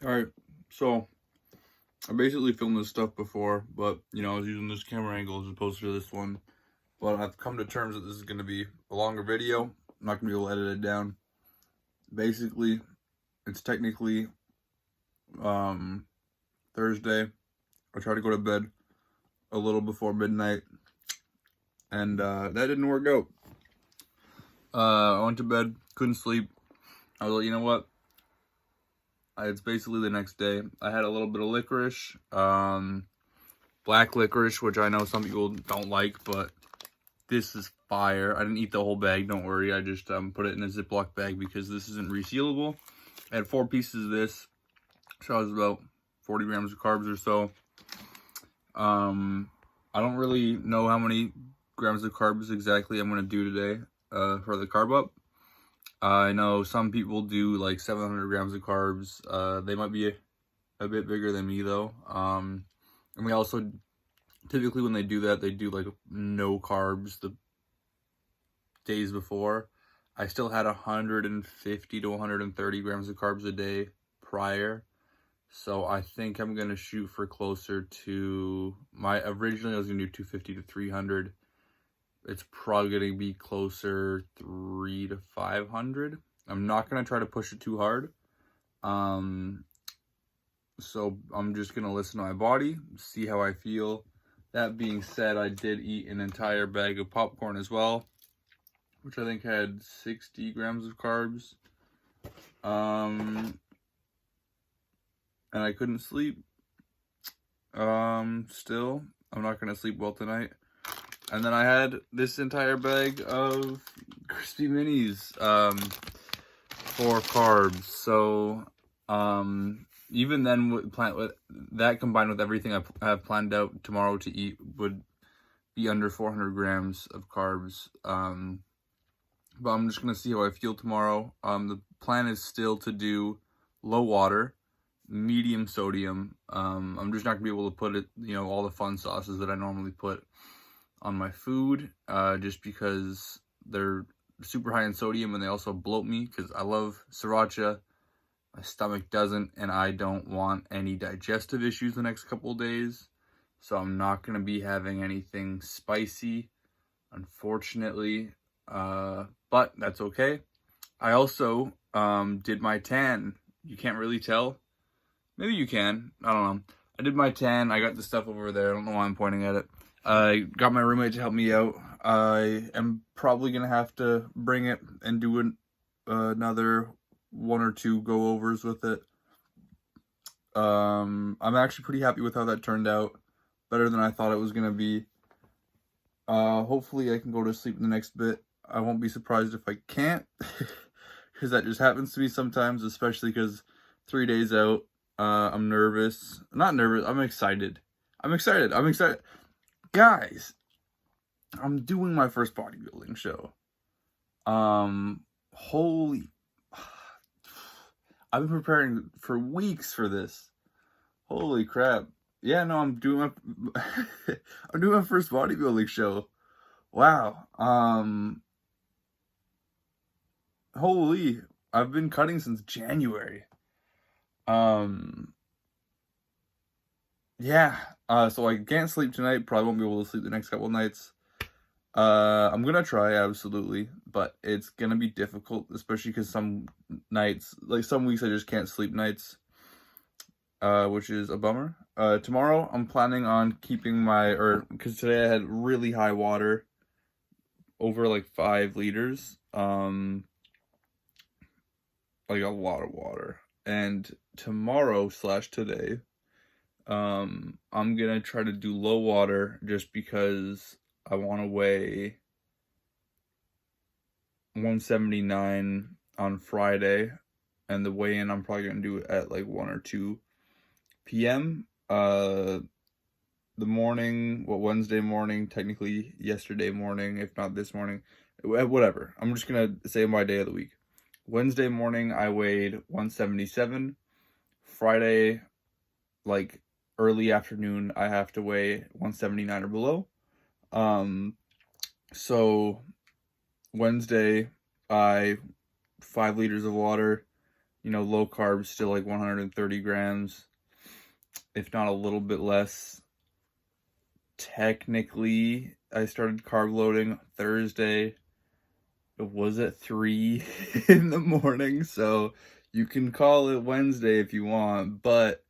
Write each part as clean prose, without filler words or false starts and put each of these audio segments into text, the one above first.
Alright, so I basically filmed this stuff before, but I was using this camera angle as opposed to this one. But I've come to terms that this is going to be a longer video. I'm not going to be able to edit it down. Basically, it's technically Thursday. I tried to go to bed a little before midnight, and that didn't work out. I went to bed, couldn't sleep. I was like, you know what? It's basically the next day. I had a little bit of licorice, black licorice, which I know some people don't like, but this is fire. I didn't eat the whole bag, don't worry. I just put it in a Ziploc bag because this isn't resealable. I had 4 pieces of this, so it was about 40 grams of carbs or so. I don't really know how many grams of carbs exactly I'm going to do today for the carb up. I know some people do like 700 grams of carbs. They might be a bit bigger than me though. And we also, typically when they do that, they do like no carbs the days before. I still had 150 to 130 grams of carbs a day prior. So I think I'm going to shoot for closer to originally I was going to do 250 to 300. It's probably going to be closer 300 to 500. I'm not going to try to push it too hard. So I'm just going to listen to my body, see how I feel. That being said, I did eat an entire bag of popcorn as well, which I think had 60 grams of carbs. And I couldn't sleep. Still, I'm not going to sleep well tonight. And then I had this entire bag of crispy minis for carbs. So even then, with that combined with everything I have planned out tomorrow to eat would be under 400 grams of carbs. But I'm just gonna see how I feel tomorrow. The plan is still to do low water, medium sodium. I'm just not gonna be able to put it, all the fun sauces that I normally put on my food, just because they're super high in sodium and they also bloat me because I love sriracha. My stomach doesn't, and I don't want any digestive issues the next couple of days. So I'm not going to be having anything spicy, unfortunately, but that's okay. I also did my tan. You can't really tell. Maybe you can. I don't know. I did my tan. I got the stuff over there. I don't know why I'm pointing at it. I got my roommate to help me out. I am probably going to have to bring it and do another 1 or 2 go-overs with it. I'm actually pretty happy with how that turned out. Better than I thought it was going to be. Hopefully I can go to sleep in the next bit. I won't be surprised if I can't. Because that just happens to me sometimes, especially because 3 days out, I'm nervous. Not nervous, I'm excited. I'm excited. Guys, I'm doing my first bodybuilding show. Holy... I've been preparing for weeks for this. Holy crap. Yeah, no, I'm doing my first bodybuilding show. Wow. Holy, I've been cutting since January. Yeah. So I can't sleep tonight. Probably won't be able to sleep the next couple of nights. I'm gonna try, absolutely, but it's gonna be difficult, especially because some nights, like some weeks, I just can't sleep nights, which is a bummer. Tomorrow, I'm planning on keeping because today I had really high water, over like 5 liters, like a lot of water, and tomorrow/today, I'm gonna try to do low water just because I want to weigh 179 on Friday, and the weigh-in I'm probably going to do it at like 1 or 2 p.m. Wednesday morning, technically yesterday morning, if not this morning, whatever. I'm just going to say my day of the week. Wednesday morning, I weighed 177. Friday, like early afternoon, I have to weigh 179 or below. So Wednesday, 5 liters of water. you know, low carbs, still like 130 grams, if not a little bit less. Technically, I started carb loading Thursday. It was at 3 in the morning, so you can call it Wednesday if you want, but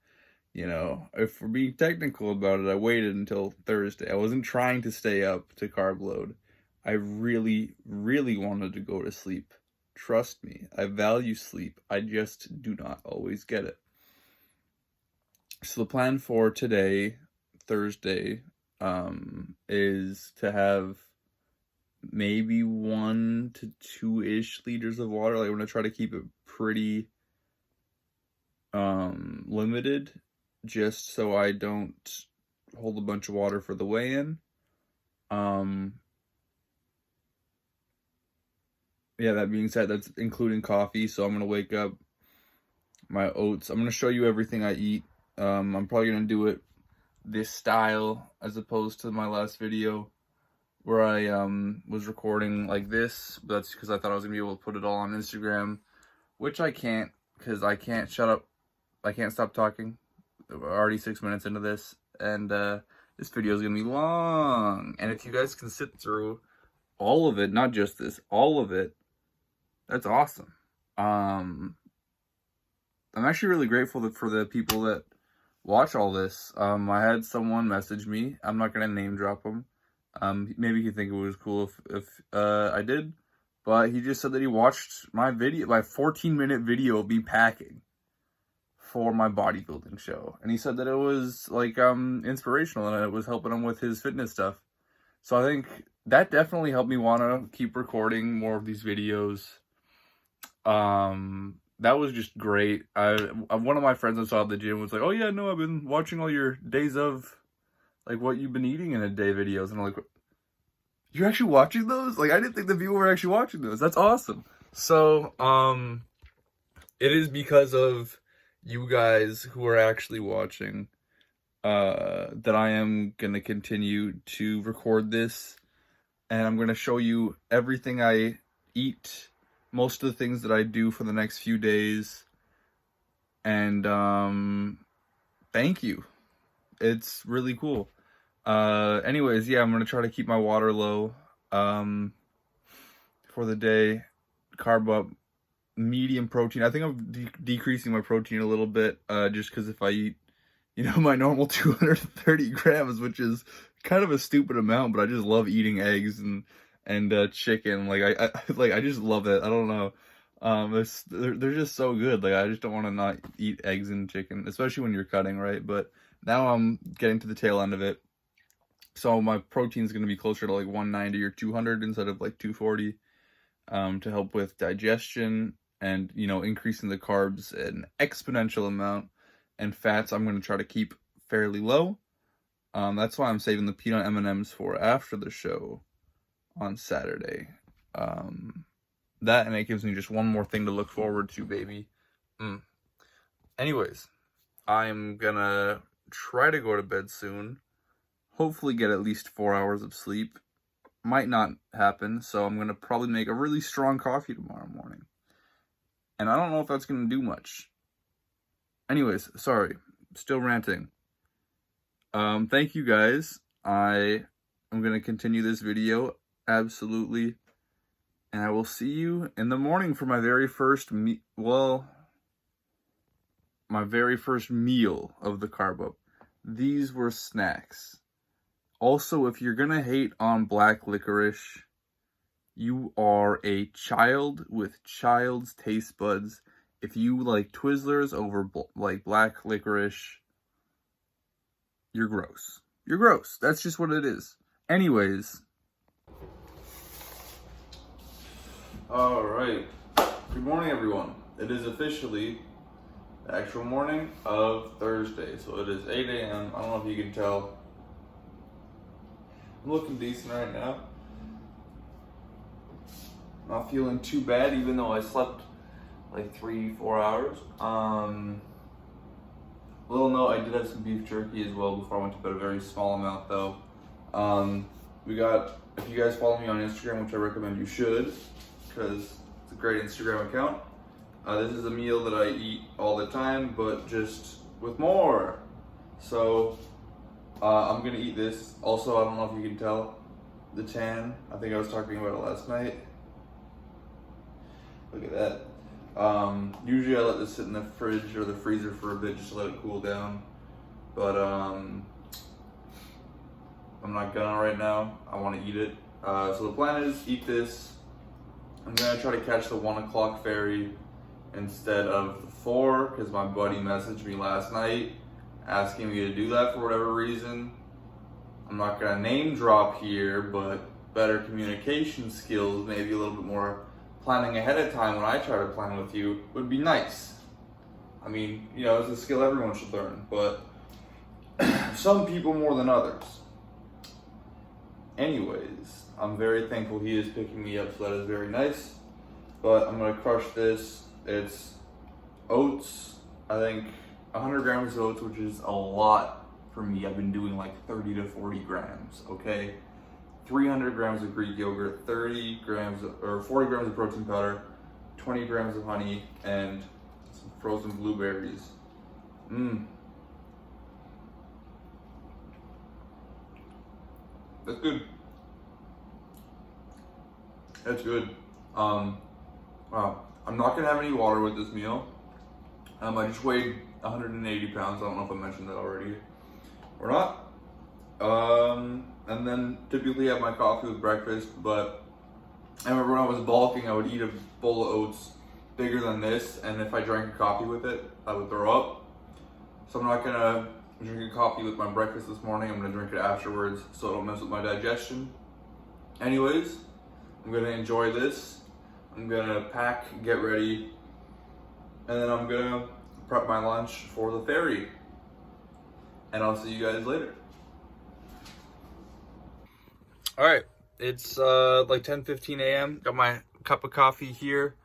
you know, if we're being technical about it, I waited until Thursday. I wasn't trying to stay up to carb load. I really, really wanted to go to sleep. Trust me, I value sleep. I just do not always get it. So the plan for today, Thursday, is to have maybe 1 to 2-ish liters of water. Like, I'm gonna try to keep it pretty limited, just so I don't hold a bunch of water for the weigh-in. Yeah, that being said, that's including coffee. So I'm gonna wake up, my oats. I'm gonna show you everything I eat. I'm probably gonna do it this style as opposed to my last video where I was recording like this. But that's because I thought I was gonna be able to put it all on Instagram, which I can't, because I can't shut up. I can't stop talking. We're already 6 minutes into this, and this video is gonna be long. And if you guys can sit through all of it, not just this, all of it, that's awesome. I'm actually really grateful for the people that watch all this. I had someone message me. I'm not gonna name drop him. Maybe he'd think it was cool if I did, but he just said that he watched my video, my 14-minute video of me packing for my bodybuilding show, and he said that it was like inspirational and it was helping him with his fitness stuff. So I think that definitely helped me want to keep recording more of these videos. That was just great. One of my friends I saw at the gym was like, "Oh yeah, no, I've been watching all your days of like what you've been eating in a day videos," and I'm like, "You're actually watching those? Like, I didn't think the people were actually watching those. That's awesome." So it is because of you guys who are actually watching that I am gonna continue to record this, and I'm gonna show you everything I eat, most of the things that I do for the next few days, and thank you. It's really cool. Anyways, yeah, I'm gonna try to keep my water low for the day, carb up, medium protein. I think I'm decreasing my protein a little bit, just because if I eat, you know, my normal 230 grams, which is kind of a stupid amount, but I just love eating eggs and chicken. Like I just love it. I don't know. They're just so good. Like, I just don't want to not eat eggs and chicken, especially when you're cutting, right? But now I'm getting to the tail end of it, so my protein is going to be closer to like 190 or 200 instead of like 240, to help with digestion and, you know, increasing the carbs an exponential amount, and fats I'm going to try to keep fairly low. That's why I'm saving the peanut M&Ms for after the show on Saturday. That, and it gives me just one more thing to look forward to, baby. Anyways, I'm gonna try to go to bed soon. Hopefully get at least 4 hours of sleep. Might not happen, so I'm gonna probably make a really strong coffee tomorrow morning. And I don't know if that's gonna do much. Anyways, sorry, still ranting. Thank you guys. I am gonna continue this video, absolutely. And I will see you in the morning for my very first my very first meal of the carb up. These were snacks. Also, if you're gonna hate on black licorice, you are a child with child's taste buds. If you like Twizzlers over like black licorice, you're gross. You're gross. That's just what it is. Anyways. All right. Good morning, everyone. It is officially the actual morning of Thursday. So it is 8 a.m. I don't know if you can tell. I'm looking decent right now. Not feeling too bad, even though I slept like 3-4 hours. Little note, I did have some beef jerky as well before I went to bed, a very small amount though. We got, if you guys follow me on Instagram, which I recommend you should, because it's a great Instagram account, This is a meal that I eat all the time, but just with more. So I'm gonna eat this. Also, I don't know if you can tell the tan. I think I was talking about it last night. Look at that. Usually I let this sit in the fridge or the freezer for a bit just to let it cool down. But I'm not gonna right now. I want to eat it. So the plan is eat this. I'm gonna try to catch the 1 o'clock ferry instead of the 4 because my buddy messaged me last night asking me to do that for whatever reason. I'm not gonna name drop here, but better communication skills, maybe a little bit more planning ahead of time when I try to plan with you would be nice. I mean, you know, it's a skill everyone should learn, but some people more than others. Anyways, I'm very thankful he is picking me up, so that is very nice. But I'm gonna crush this. It's oats, I think 100 grams of oats, which is a lot for me. I've been doing like 30 to 40 grams, okay? 300 grams of Greek yogurt, 40 grams of protein powder, 20 grams of honey, and some frozen blueberries. That's good. That's good. Wow. I'm not gonna have any water with this meal. I just weighed 180 pounds. I don't know if I mentioned that already or not. And then typically have my coffee with breakfast, but I remember when I was bulking, I would eat a bowl of oats bigger than this, and if I drank a coffee with it, I would throw up. So I'm not gonna drink a coffee with my breakfast this morning. I'm gonna drink it afterwards so it don't mess with my digestion. Anyways, I'm gonna enjoy this. I'm gonna pack, get ready, and then I'm gonna prep my lunch for the ferry. And I'll see you guys later. All right, it's like 10:15 a.m. Got my cup of coffee here.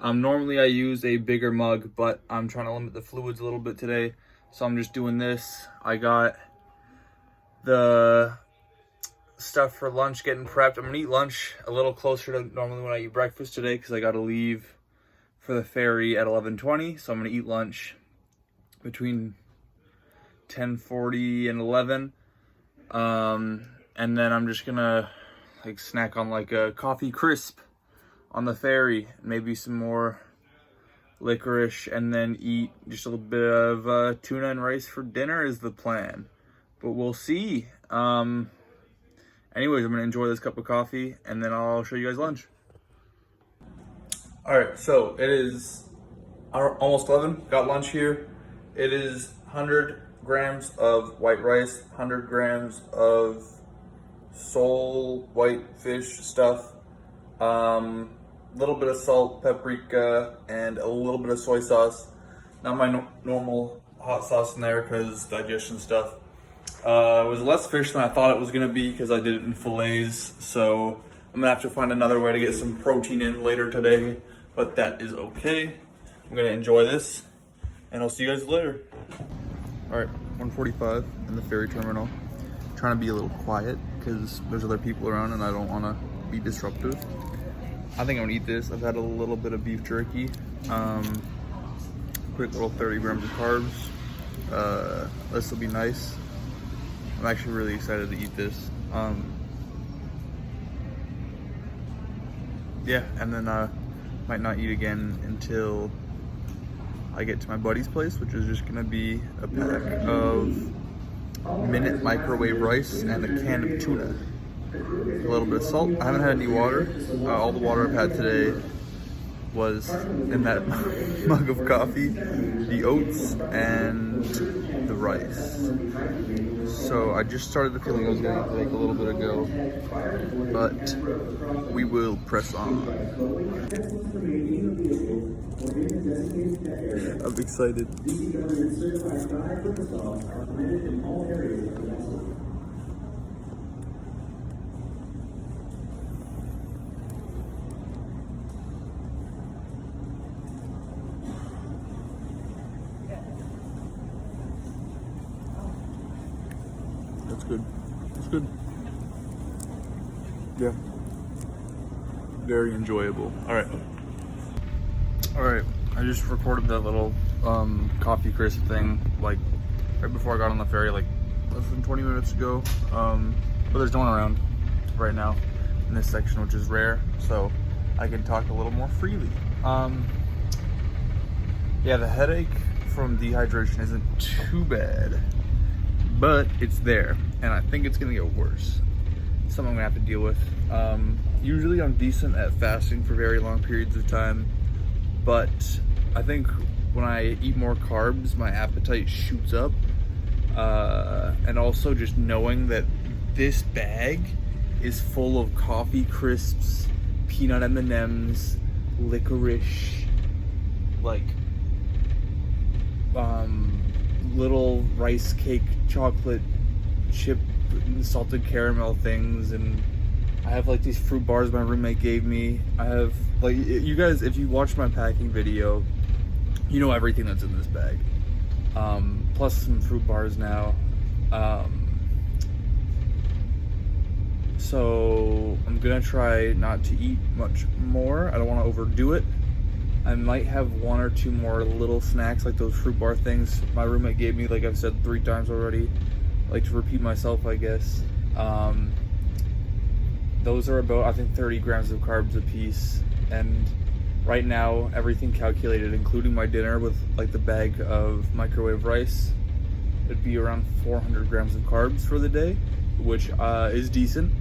Normally I use a bigger mug, but I'm trying to limit the fluids a little bit today. So I'm just doing this. I got the stuff for lunch getting prepped. I'm gonna eat lunch a little closer to normally when I eat breakfast today because I gotta leave for the ferry at 11:20. So I'm gonna eat lunch between 10:40 and 11. And then I'm just gonna like snack on like a coffee crisp on the ferry, maybe some more licorice, and then eat just a little bit of tuna and rice for dinner is the plan. But we'll see. Anyways, I'm gonna enjoy this cup of coffee and then I'll show you guys lunch. All right, so it is almost 11, got lunch here. It is 100 grams of white rice, 100 grams of sole white fish stuff, little bit of salt, paprika, and a little bit of soy sauce. Not my normal hot sauce in there because digestion stuff. It was less fish than I thought it was gonna be because I did it in fillets. So I'm gonna have to find another way to get some protein in later today, but that is okay. I'm gonna enjoy this and I'll see you guys later. All right, 1:45 in the ferry terminal. Trying to be a little quiet because there's other people around and I don't want to be disruptive. I think I'm gonna eat this. I've had a little bit of beef jerky. Quick little 30 grams of carbs. This will be nice. I'm actually really excited to eat this. Yeah, and then might not eat again until I get to my buddy's place, which is just gonna be a pack of minute microwave rice and a can of tuna. A little bit of salt. I haven't had any water. All the water I've had today was in that mug of coffee, the oats, and the rice. So I just started the feeling I was going to take a little bit ago, but we will press on. I'm excited. That's good. That's good. Yeah. Very enjoyable. All right. All right. I just recorded that little coffee crisp thing like right before I got on the ferry, like less than 20 minutes ago. But there's no one around right now in this section, which is rare, so I can talk a little more freely. Yeah, the headache from dehydration isn't too bad, but it's there, and I think it's gonna get worse. Something I'm gonna have to deal with. Usually I'm decent at fasting for very long periods of time, but I think when I eat more carbs, my appetite shoots up. And also just knowing that this bag is full of coffee crisps, peanut M&Ms, licorice, like little rice cake chocolate chip salted caramel things, and I have like these fruit bars my roommate gave me. I have like, you guys, if you watch my packing video, you know everything that's in this bag. Plus some fruit bars now. So I'm gonna try not to eat much more. I don't want to overdo it. I might have one or two more little snacks like those fruit bar things my roommate gave me, like I've said 3 times already. I like to repeat myself, I guess. Those are about, I think, 30 grams of carbs a piece, and right now everything calculated, including my dinner with like the bag of microwave rice, it'd be around 400 grams of carbs for the day, which is decent.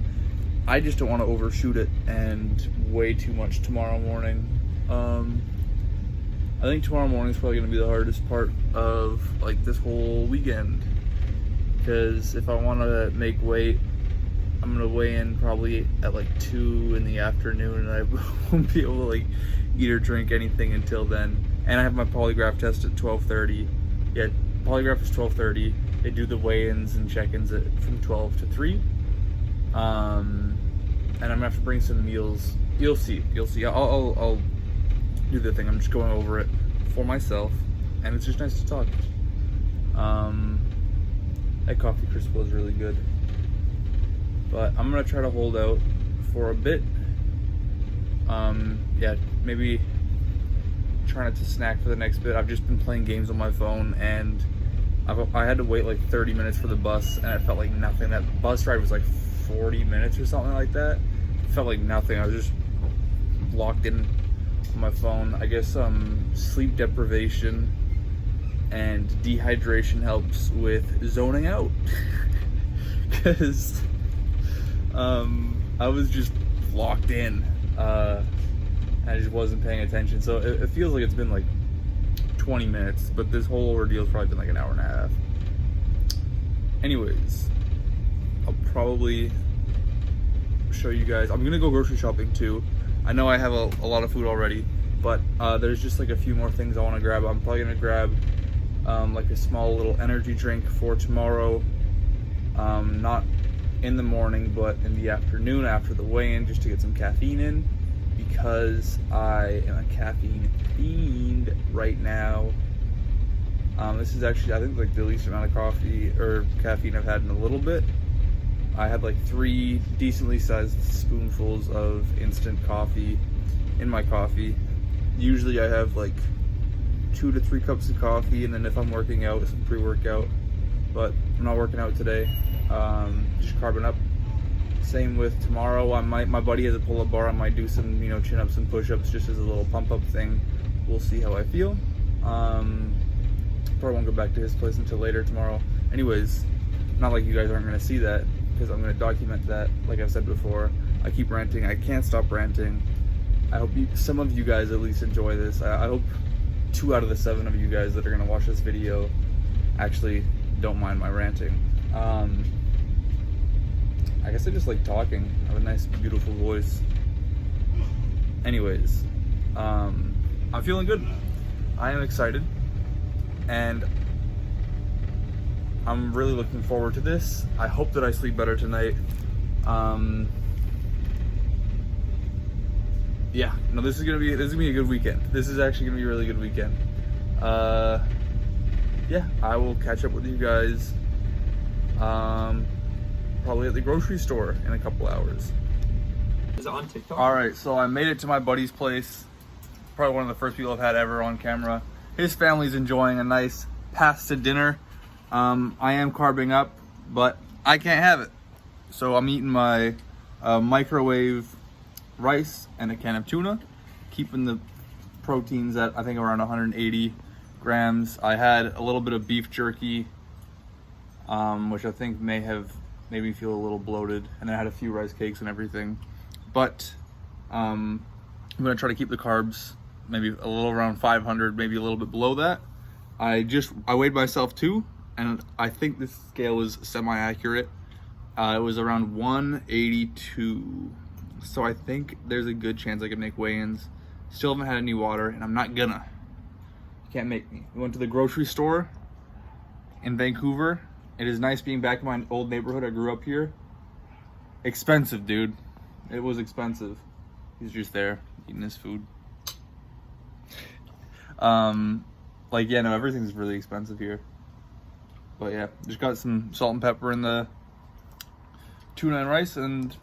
I just don't want to overshoot it and way too much tomorrow morning. I think tomorrow morning is probably going to be the hardest part of like this whole weekend, because if I want to make weight, I'm going to weigh in probably at like 2 in the afternoon, and I won't be able to like eat or drink anything until then. And I have my polygraph test at 12:30. Yeah, polygraph is 12:30. They do the weigh-ins and check-ins from 12 to 3. And I'm gonna have to bring some meals. You'll see. I'll do the thing. I'm just going over it for myself, and it's just nice to talk. That coffee crisp was really good, but I'm gonna try to hold out for a bit. Yeah, maybe try not to snack for the next bit. I've just been playing games on my phone, and I had to wait like 30 minutes for the bus, and it felt like nothing. That bus ride was like 40 minutes or something like that. It felt like nothing. I was just locked in on my phone. I guess sleep deprivation and dehydration helps with zoning out, because I was just locked in. I just wasn't paying attention, so it feels like it's been like 20 minutes, but this whole ordeal's probably been like an hour and a half. Anyways, I'll probably show you guys. I'm gonna go grocery shopping too. I know I have a lot of food already, but there's just like a few more things I want to grab. I'm probably gonna grab like a small little energy drink for tomorrow, not in the morning but in the afternoon after the weigh-in, just to get some caffeine in, because I am a caffeine fiend right now. This is actually, I think, like the least amount of coffee or caffeine I've had in a little bit. I had like 3 decently sized spoonfuls of instant coffee in my coffee. Usually I have like 2 to 3 cups of coffee, and then if I'm working out, some pre-workout, but I'm not working out today. Just carbon up. Same with tomorrow. My buddy has a pull-up bar. I might do some, chin-ups and push-ups just as a little pump-up thing. We'll see how I feel. Probably won't go back to his place until later tomorrow. Anyways, not like you guys aren't going to see that, because I'm going to document that. Like I've said before, I keep ranting. I can't stop ranting. I hope some of you guys at least enjoy this. I hope 2 out of the 7 of you guys that are going to watch this video actually don't mind my ranting. I guess I just like talking. I have a nice, beautiful voice. Anyways, I'm feeling good. I am excited, and I'm really looking forward to this. I hope that I sleep better tonight. Yeah, no, this is gonna be a good weekend. This is actually gonna be a really good weekend. Yeah, I will catch up with you guys probably at the grocery store in a couple hours. Is it on TikTok? All right, so I made it to my buddy's place. probably one of the first people I've had ever on camera. His family's enjoying a nice pasta dinner. I am carbing up, but I can't have it. So I'm eating my microwave rice and a can of tuna, keeping the proteins at I think around 180 grams. I had a little bit of beef jerky, which I think may have made me feel a little bloated, and I had a few rice cakes and everything. But I'm gonna try to keep the carbs maybe a little around 500, maybe a little bit below that. I weighed myself too, and I think this scale was semi-accurate. It was around 182. So I think there's a good chance I could make weigh-ins. Still haven't had any water, and I'm not gonna. You can't make me. We went to the grocery store in Vancouver. It is nice being back in my old neighborhood. I grew up here. Expensive, dude. It was expensive. He's just there eating his food. Like, yeah, no, everything's really expensive here. But yeah, just got some salt and pepper in the tuna and rice, and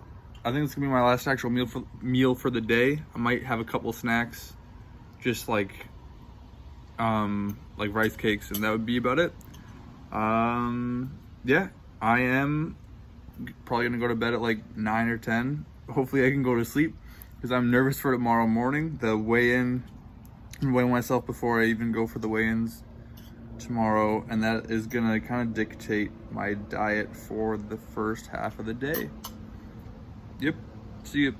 I think it's gonna be my last actual meal for the day. I might have a couple snacks, just like rice cakes, and that would be about it. Yeah, I am probably gonna go to bed at like 9 or 10. Hopefully I can go to sleep because I'm nervous for tomorrow morning. The weigh-in, I'm weighing myself before I even go for the weigh-ins tomorrow, and that is gonna kind of dictate my diet for the first half of the day. Yep, see you.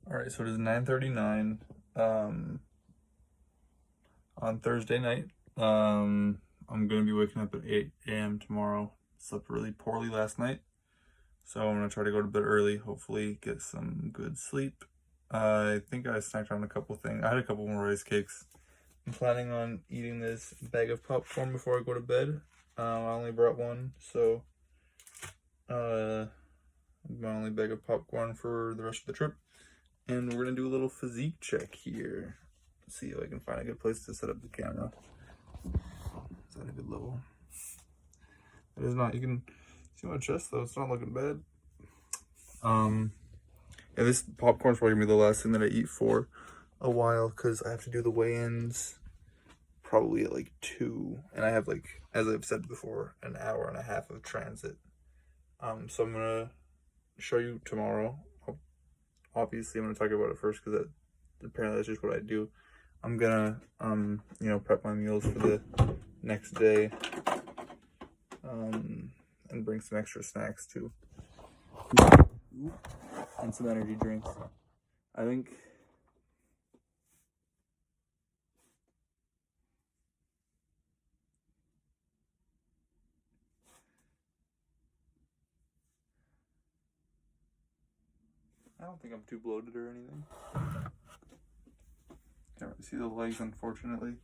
All right, so it is 9:39 on Thursday night. I'm gonna be waking up at 8 a.m. tomorrow. Slept really poorly last night, so I'm gonna try to go to bed early, hopefully get some good sleep. I think I snacked on a couple things. I had a couple more rice cakes. I'm planning on eating this bag of popcorn before I go to bed. I only brought one, so my only bag of popcorn for the rest of the trip. And we're gonna do a little physique check here. Let's see if I can find a good place to set up the camera. Is that a good level? It is not. You can see my chest though, it's not looking bad. Yeah, this popcorn's probably gonna be the last thing that I eat for a while, because I have to do the weigh-ins probably at like 2, and I have, like, as I've said before, an hour and a half of transit. So I'm gonna show you tomorrow. Obviously I'm gonna talk about it first because apparently that's just what I do. I'm gonna you know, prep my meals for the next day, and bring some extra snacks too, and some energy drinks. I think I don't think I'm too bloated or anything. Can't really see the legs, unfortunately.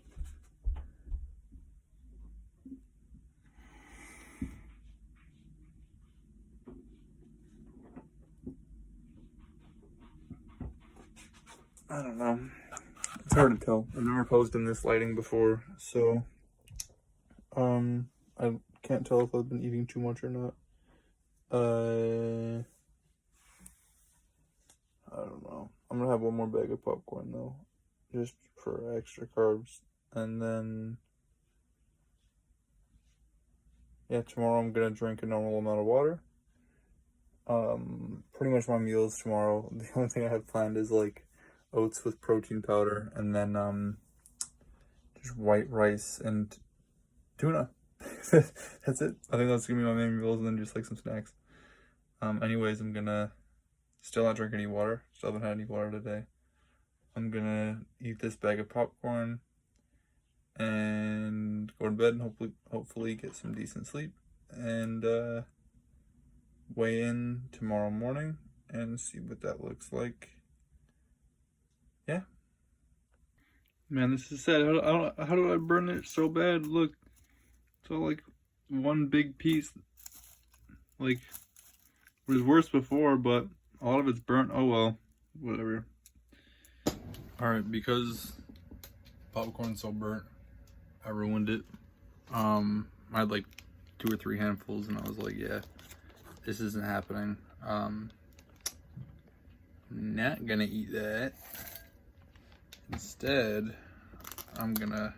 I don't know. It's hard to tell. I've never posed in this lighting before, so I can't tell if I've been eating too much or not. I don't know. I'm gonna have one more bag of popcorn though, just for extra carbs. And then, yeah, tomorrow I'm gonna drink a normal amount of water. Pretty much my meals tomorrow, the only thing I have planned is like oats with protein powder, and then just white rice and tuna. That's it. I think that's gonna be my main meals, and then just like some snacks. Anyways, I'm gonna still not drink any water. Still haven't had any water today. I'm gonna eat this bag of popcorn and go to bed and hopefully get some decent sleep, and weigh in tomorrow morning and see what that looks like. Yeah. Man, this is sad. How do I burn it so bad? Look, it's all like one big piece. Like, it was worse before, but a lot of it's burnt. Oh well, whatever. All right, because popcorn's so burnt, I ruined it. I had like 2 or 3 handfuls, and I was like, yeah, this isn't happening. Not gonna eat that. instead, I'm gonna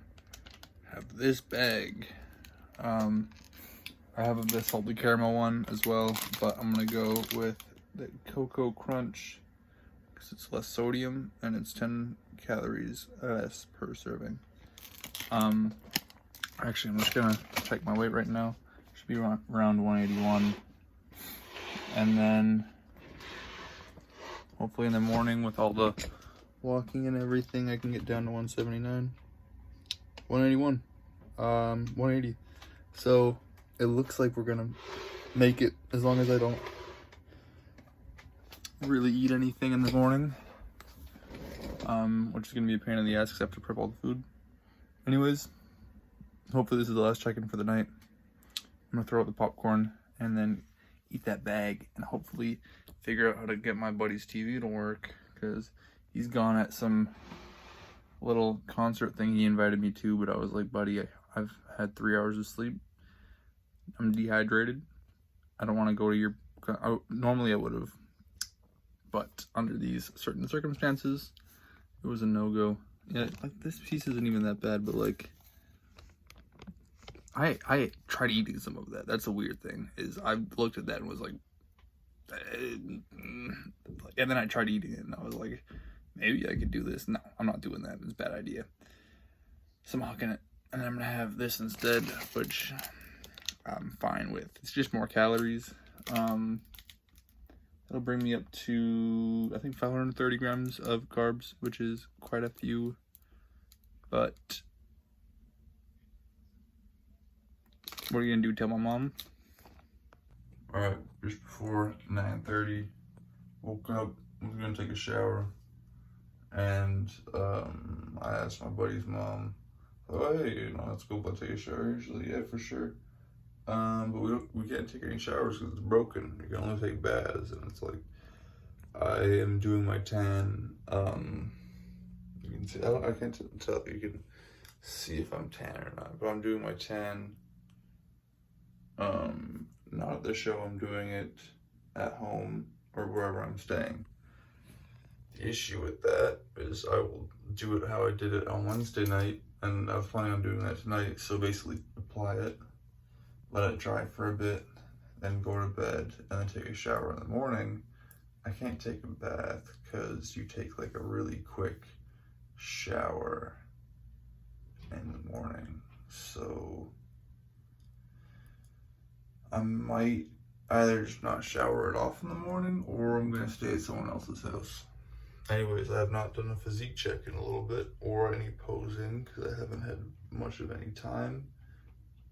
have this bag. I have the salty caramel one as well, but I'm gonna go with the Cocoa Crunch because it's less sodium and it's 10 calories less per serving. Actually, I'm just gonna check my weight right now. Should be around 181, and then hopefully in the morning with all the walking and everything, I can get down to 179, 181, 180. So it looks like we're gonna make it as long as I don't really eat anything in the morning, which is gonna be a pain in the ass because I have to prep all the food. Anyways, hopefully this is the last check-in for the night. I'm gonna throw out the popcorn and then eat that bag and hopefully figure out how to get my buddy's TV to work because he's gone at some little concert thing he invited me to, but I was like, buddy, I've had 3 hours of sleep. I'm dehydrated. I don't want to go to your... normally I would have, but under these certain circumstances, it was a no-go. Yeah, like this piece isn't even that bad, but like, I tried eating some of that. That's a weird thing, is I looked at that and was like, and then I tried eating it and I was like, maybe I could do this. No, I'm not doing that. It's a bad idea. So I'm hucking it, and I'm gonna have this instead, which I'm fine with. It's just more calories. It'll bring me up to, I think, 530 grams of carbs, which is quite a few. But what are you gonna do? Tell my mom? All right, just before 9:30, woke up, was gonna take a shower, and I asked my buddy's mom, "Oh, hey, let's go take a shower." She's like, "Yeah, for sure." But we can't take any showers because it's broken. We can only take baths, and it's like, I am doing my tan. You can see, I can't tell if you can see if I'm tan or not, but I'm doing my tan. Not at the show, I'm doing it at home or wherever I'm staying. The issue with that is I will do it how I did it on Wednesday night, and I was planning on doing that tonight. So basically apply it, let it dry for a bit, then go to bed, and then take a shower in the morning. I can't take a bath because you take like a really quick shower in the morning. So I might either just not shower it off in the morning, or I'm gonna stay at someone else's house. Anyways, I have not done a physique check in a little bit, or any posing, because I haven't had much of any time.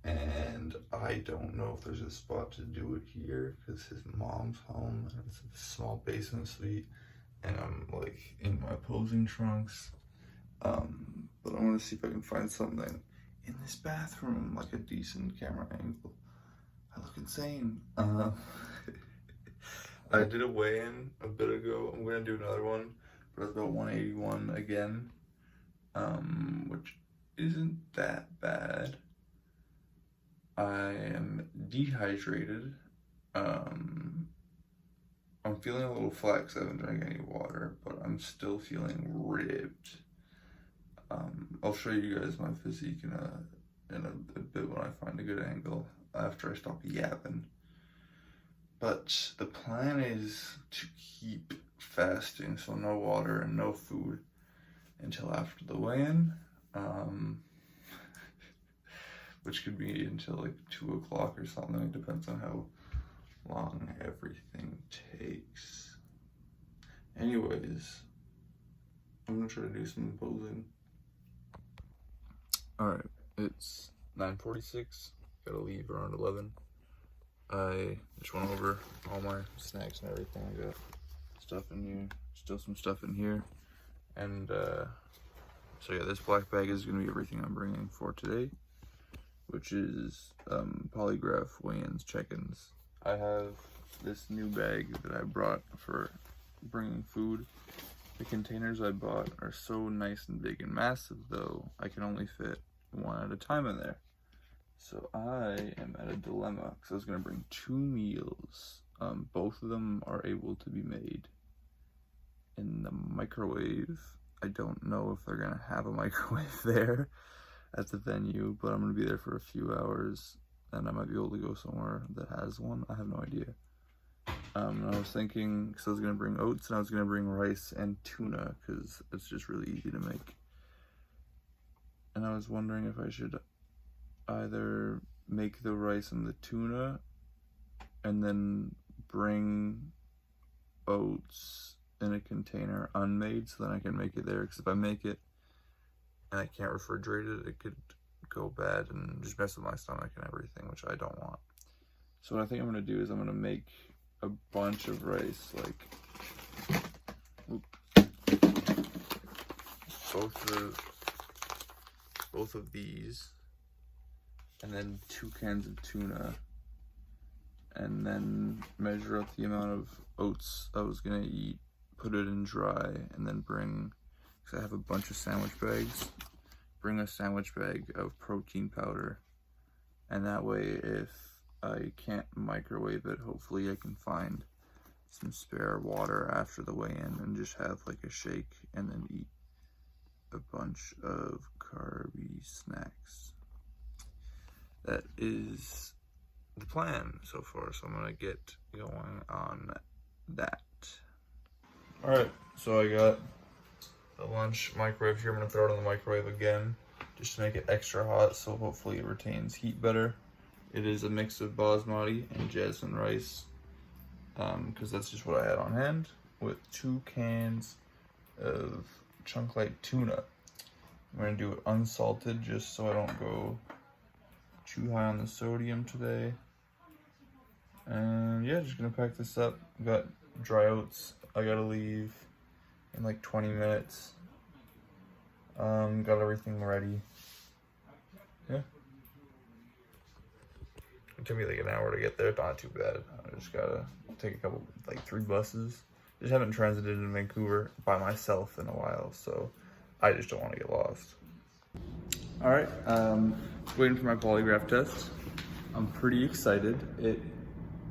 And I don't know if there's a spot to do it here, because his mom's home, and it's a small basement suite, and I'm like in my posing trunks. But I want to see if I can find something in this bathroom, like a decent camera angle. I look insane. I did a weigh-in a bit ago. I'm gonna do another one, but it's about 181 again, which isn't that bad. I am dehydrated. I'm feeling a little flat because I haven't drank any water, but I'm still feeling ripped. I'll show you guys my physique in a bit when I find a good angle after I stop yapping. But the plan is to keep fasting, so no water and no food until after the weigh-in, which could be until like 2 o'clock or something. It depends on how long everything takes. Anyways, I'm gonna try to do some posing. Alright, it's 9:46, gotta leave around 11. I just went over all my snacks and everything. I got stuff in here, still some stuff in here. And so yeah, this black bag is gonna be everything I'm bringing for today, which is polygraph weigh-ins, check-ins. I have this new bag that I brought for bringing food. The containers I bought are so nice and big and massive, though I can only fit one at a time in there. So I am at a dilemma because I was going to bring 2 meals. Both of them are able to be made in the microwave. I don't know if they're gonna have a microwave there at the venue, but I'm gonna be there for a few hours, and I might be able to go somewhere that has one. I have no idea. I was thinking, because I was gonna bring oats and I was gonna bring rice and tuna, because it's just really easy to make. And I was wondering if I should either make the rice and the tuna and then bring oats in a container unmade, so then I can make it there, because if I make it and I can't refrigerate it, it could go bad and just mess with my stomach and everything, which I don't want. So what I think I'm gonna do is I'm gonna make a bunch of rice, like both of these, and then 2 cans of tuna, and then measure out the amount of oats I was gonna eat, put it in dry, and then bring, because I have a bunch of sandwich bags, bring a sandwich bag of protein powder, and that way if I can't microwave it, hopefully I can find some spare water after the weigh-in and just have like a shake and then eat a bunch of carby snacks. That is the plan so far, so I'm gonna get going on that. All right, so I got the lunch microwave here. I'm gonna throw it in the microwave again just to make it extra hot, so hopefully it retains heat better. It is a mix of basmati and jasmine rice, because that's just what I had on hand, with 2 cans of chunk light tuna. I'm gonna do it unsalted just so I don't go too high on the sodium today. And yeah, just gonna pack this up. Got dry oats I gotta leave in like 20 minutes. Got everything ready. Yeah. It took me like an hour to get there. Not too bad. I just gotta take a couple, like 3 buses. Just haven't transited in Vancouver by myself in a while, so I just don't want to get lost. All right, waiting for my polygraph test. I'm pretty excited. It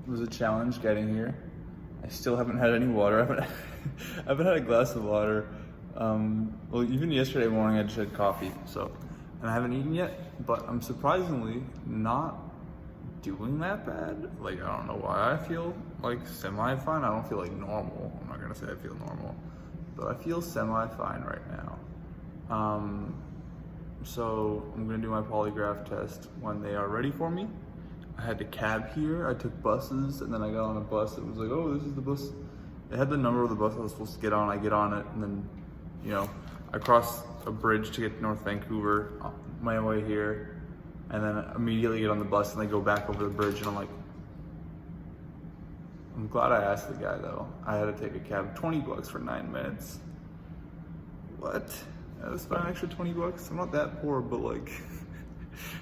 was a challenge getting here. I still haven't had any water. I haven't had a glass of water. Well, even yesterday morning I just had coffee, so, and I haven't eaten yet, but I'm surprisingly not doing that bad. Like, I don't know why I feel like semi-fine. I don't feel like normal. I'm not gonna say I feel normal, but I feel semi-fine right now. So I'm gonna do my polygraph test when they are ready for me. I had to cab here. I took buses, and then I got on a bus. It was like, oh, this is the bus. It had the number of the bus I was supposed to get on. I get on it, and then, you know, I cross a bridge to get to North Vancouver, my way here, and then immediately get on the bus and they go back over the bridge, and I'm like, I'm glad I asked the guy though. I had to take a cab, 20 bucks for 9 minutes. What? I had to spend an extra 20 bucks? I'm not that poor, but like,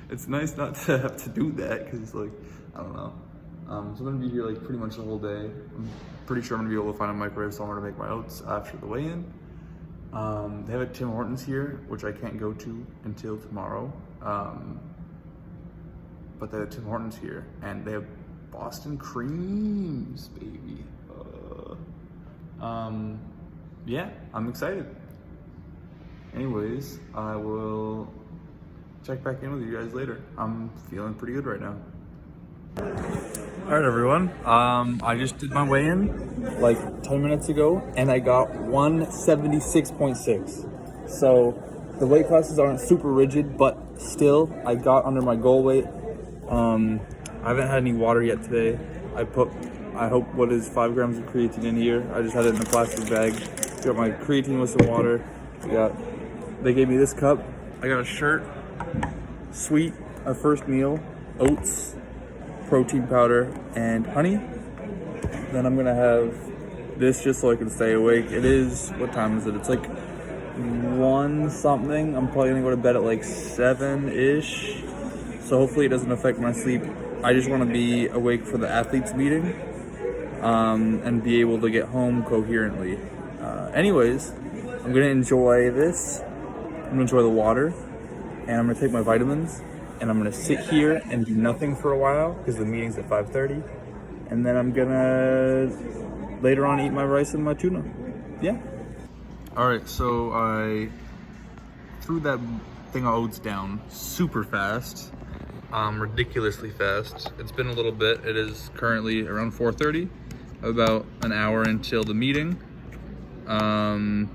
it's nice not to have to do that, because like, I don't know. So I'm gonna be here like pretty much the whole day. I'm pretty sure I'm gonna be able to find a microwave somewhere to make my oats after the weigh-in. They have a Tim Hortons here, which I can't go to until tomorrow. But they have Tim Hortons here, and they have Boston creams, baby. Yeah, I'm excited. Anyways, I will check back in with you guys later. I'm feeling pretty good right now. All right, everyone. I just did my weigh-in like 10 minutes ago, and I got 176.6. So the weight classes aren't super rigid, but still, I got under my goal weight. I haven't had any water yet today. I hope what is 5 grams of creatine in here. I just had it in a plastic bag. Got my creatine with some water. They gave me this cup. I got a shirt, sweet, our first meal, oats, protein powder, and honey. Then I'm gonna have this just so I can stay awake. It is, what time is it? It's like 1 something. I'm probably gonna go to bed at like 7-ish. So hopefully it doesn't affect my sleep. I just wanna be awake for the athletes meeting and be able to get home coherently. Anyways, I'm gonna enjoy this. I'm gonna enjoy the water, and I'm gonna take my vitamins, and I'm gonna sit here and do nothing for a while because the meeting's at 5:30, and then I'm gonna later on eat my rice and my tuna. Yeah. All right, so I threw that thing of oats down super fast, ridiculously fast. It's been a little bit. It is currently around 4:30, about an hour until the meeting. And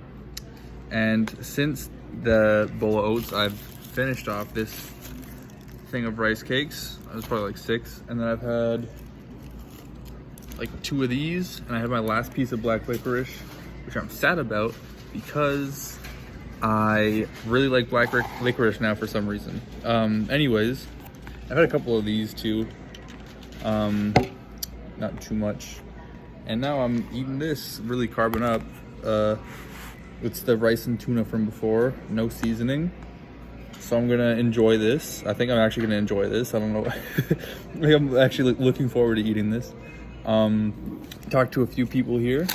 since the bowl of oats, I've finished off this thing of rice cakes. It was probably like 6, and then I've had like 2 of these, and I had my last piece of black licorice, which I'm sad about because I really like black licorice now for some reason. Anyways, I've had a couple of these too, not too much, and now I'm eating this, really carbing up. It's the rice and tuna from before, no seasoning. So I'm gonna enjoy this. I think I'm actually gonna enjoy this. I don't know. I'm actually looking forward to eating this. Talked to a few people here.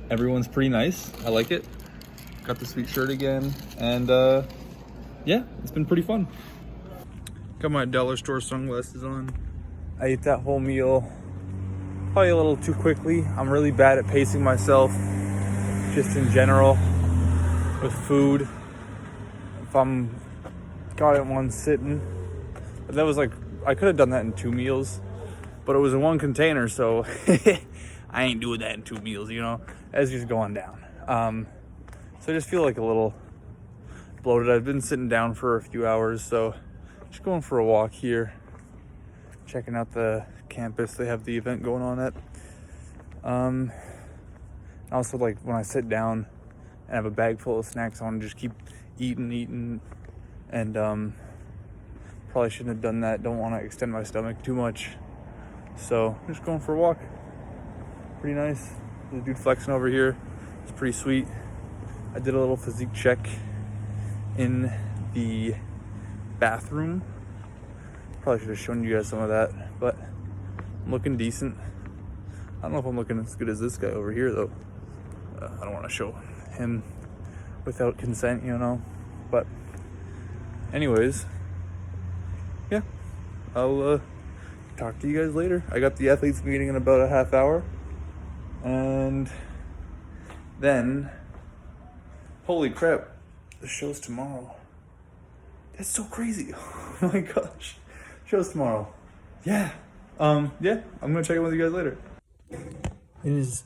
Everyone's pretty nice. I like it. Got the sweet shirt again. And yeah, it's been pretty fun. Got my dollar store sunglasses on. I ate that whole meal probably a little too quickly. I'm really bad at pacing myself, just in general, with food. If I'm got it in one sitting, but that was like, I could have done that in 2 meals, but it was in 1 container, so I ain't doing that in 2 meals, you know, as just going down. So I just feel like a little bloated. I've been sitting down for a few hours, so just going for a walk here, checking out the campus they have the event going on at. Also, like, when I sit down and have a bag full of snacks, I want to just keep eating, and probably shouldn't have done that. Don't want to extend my stomach too much, so just going for a walk. Pretty nice. The dude flexing over here, it's pretty sweet. I did a little physique check in the bathroom. Probably should have shown you guys some of that, but I'm looking decent. I don't know if I'm looking as good as this guy over here though. I don't want to show him without consent, you know, but anyways, yeah, I'll talk to you guys later. I got the athletes meeting in about a half hour, and then, holy crap, the show's tomorrow. That's so crazy. Oh my gosh, show's tomorrow. Yeah, yeah, I'm gonna check in with you guys later. It is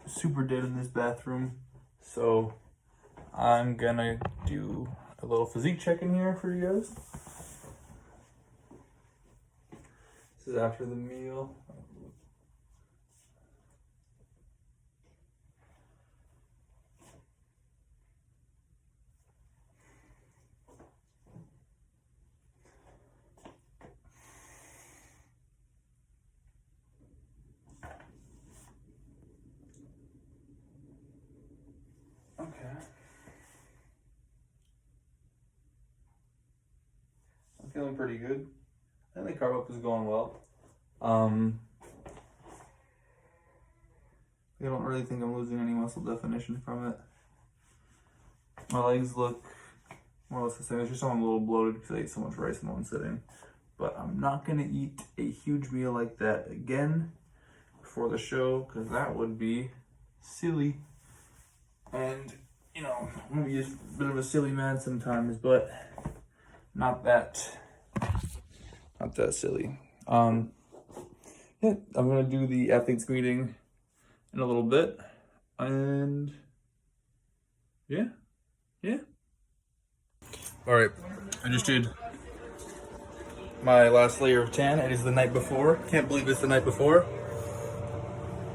super dead in this bathroom, so I'm gonna do a little physique check in here for you guys. This is after the meal. Okay. I'm feeling pretty good. I think the carb up is going well. I don't really think I'm losing any muscle definition from it. My legs look more or less the same. It's just I'm a little bloated because I ate so much rice in one sitting. But I'm not gonna eat a huge meal like that again before the show, because that would be silly. And, you know, I'm gonna be just a bit of a silly man sometimes, but not that silly. Yeah, I'm gonna do the athletes meeting in a little bit, and yeah. All right, I just did my last layer of tan. It is the night before. Can't believe it's the night before.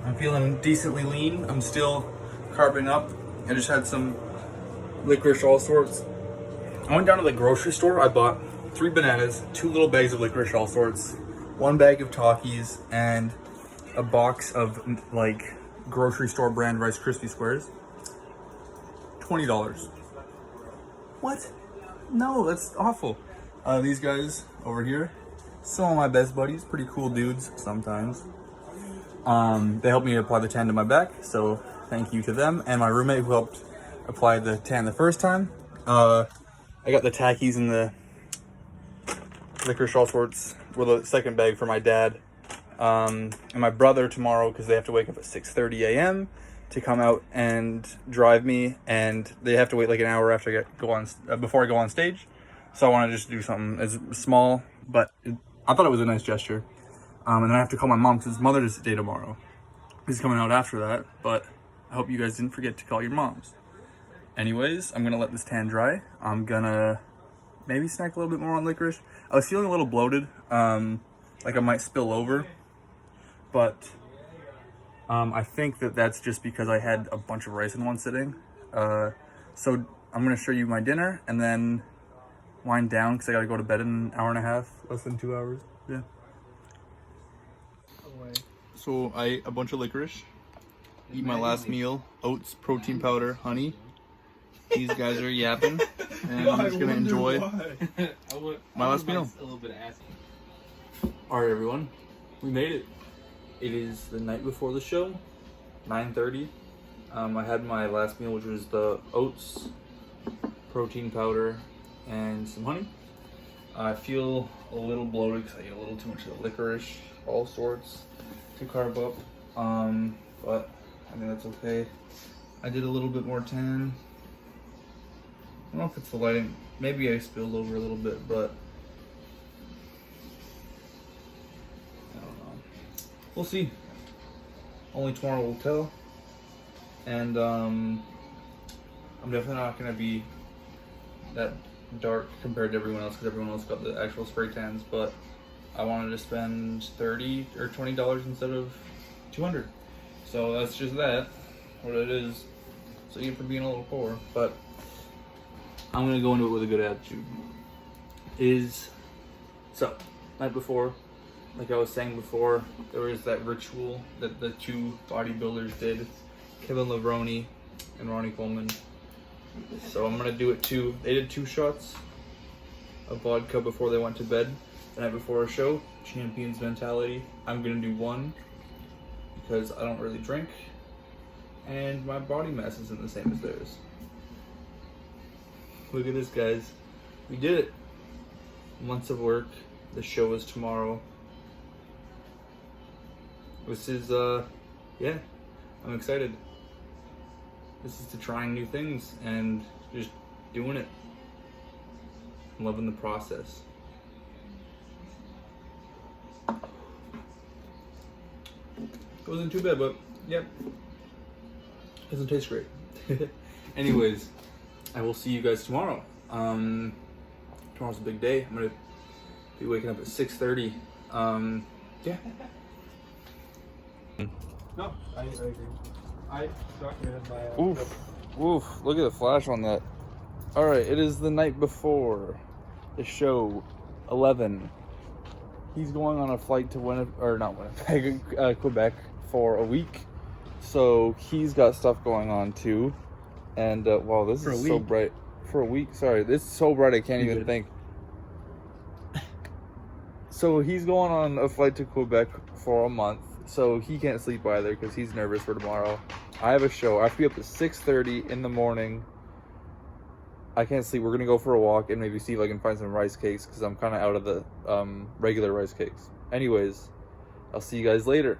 I'm feeling decently lean. I'm still carbing up. I just had some licorice all sorts. I went down to the grocery store. I bought 3 bananas, 2 little bags of licorice all sorts, 1 bag of Takis, and a box of like grocery store brand Rice Krispie Squares. $20. What? No, that's awful. These guys over here, some of my best buddies, pretty cool dudes sometimes. They helped me apply the tan to my back, so thank you to them. And my roommate who helped apply the tan the first time. I got the Takis and the licorice all sorts with a second bag for my dad. And my brother tomorrow, because they have to wake up at 6:30 a.m. to come out and drive me, and they have to wait like an hour after before I go on stage. So I want to just do something as small, but I thought it was a nice gesture. And then I have to call my mom because it's Mother's Day tomorrow. He's coming out after that, but I hope you guys didn't forget to call your moms. Anyways, I'm gonna let this tan dry. I'm gonna maybe snack a little bit more on licorice. I was feeling a little bloated, like I might spill over, but I think that's just because I had a bunch of rice in one sitting. So I'm gonna show you my dinner and then wind down because I gotta go to bed in an hour and a half, less than 2 hours. Yeah. So I ate a bunch of licorice. Eat my last meal: oats, protein powder, honey. These guys are yapping, and I'm just gonna enjoy my last meal. All right, everyone, we made it. It is the night before the show, 9:30. I had my last meal, which was the oats, protein powder, and some honey. I feel a little bloated because I ate a little too much of the licorice, all sorts to carb up, but I mean that's okay. I did a little bit more tan. I don't know if it's the lighting. Maybe I spilled over a little bit, but I don't know. We'll see. Only tomorrow will tell. And I'm definitely not gonna be that dark compared to everyone else because everyone else got the actual spray tans, but I wanted to spend $30 or $20 instead of $200. So that's just that, what it is. So even for being a little poor, but I'm gonna go into it with a good attitude. So, night before, like I was saying before, there was that ritual that the two bodybuilders did, Kevin Levrone and Ronnie Coleman. So I'm gonna do it too. They did 2 shots of vodka before they went to bed the night before a show. Champions mentality. I'm gonna do 1 because I don't really drink and my body mass isn't the same as theirs. Look at this, guys. We did it. Months of work. The show is tomorrow. This is yeah, I'm excited. This is to trying new things and just doing it. I'm loving the process. It wasn't too bad, but yep, doesn't taste great. Anyways, I will see you guys tomorrow. Tomorrow's a big day. I'm gonna be waking up at 6:30. Yeah. No, I agree. I documented my... Oof. Oof. Look at the flash on that. Alright, it is the night before the show, 11. He's going on a flight to Quebec for a week. So he's got stuff going on too. And wow, this is so bright. For a week, sorry. This is so bright I can't even think. So he's going on a flight to Quebec for a month. So he can't sleep either because he's nervous for tomorrow. I have a show. I have to be up at 6:30 in the morning. I can't sleep. We're gonna go for a walk and maybe see if I can find some rice cakes because I'm kind of out of the regular rice cakes. Anyways, I'll see you guys later.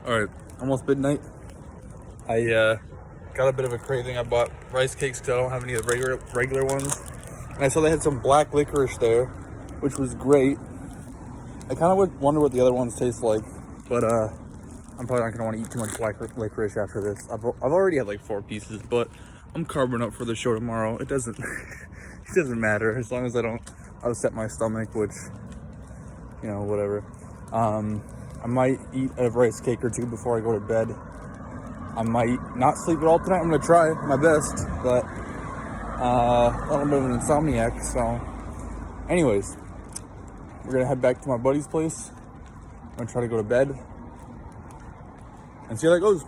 All right, almost midnight. I got a bit of a craving. I bought rice cakes because I don't have any of the regular ones. And I saw they had some black licorice there, which was great. I kind of wonder what the other ones taste like, but I'm probably not gonna want to eat too much black licorice after this. I've already had like 4 pieces, but I'm carbing up for the show tomorrow. It doesn't matter as long as I don't upset my stomach, which, you know, whatever. I might eat a rice cake or 2 before I go to bed. I might not sleep at all tonight. I'm gonna try my best, but a little bit of an insomniac. So, anyways, we're gonna head back to my buddy's place. I'm gonna try to go to bed and see how that goes.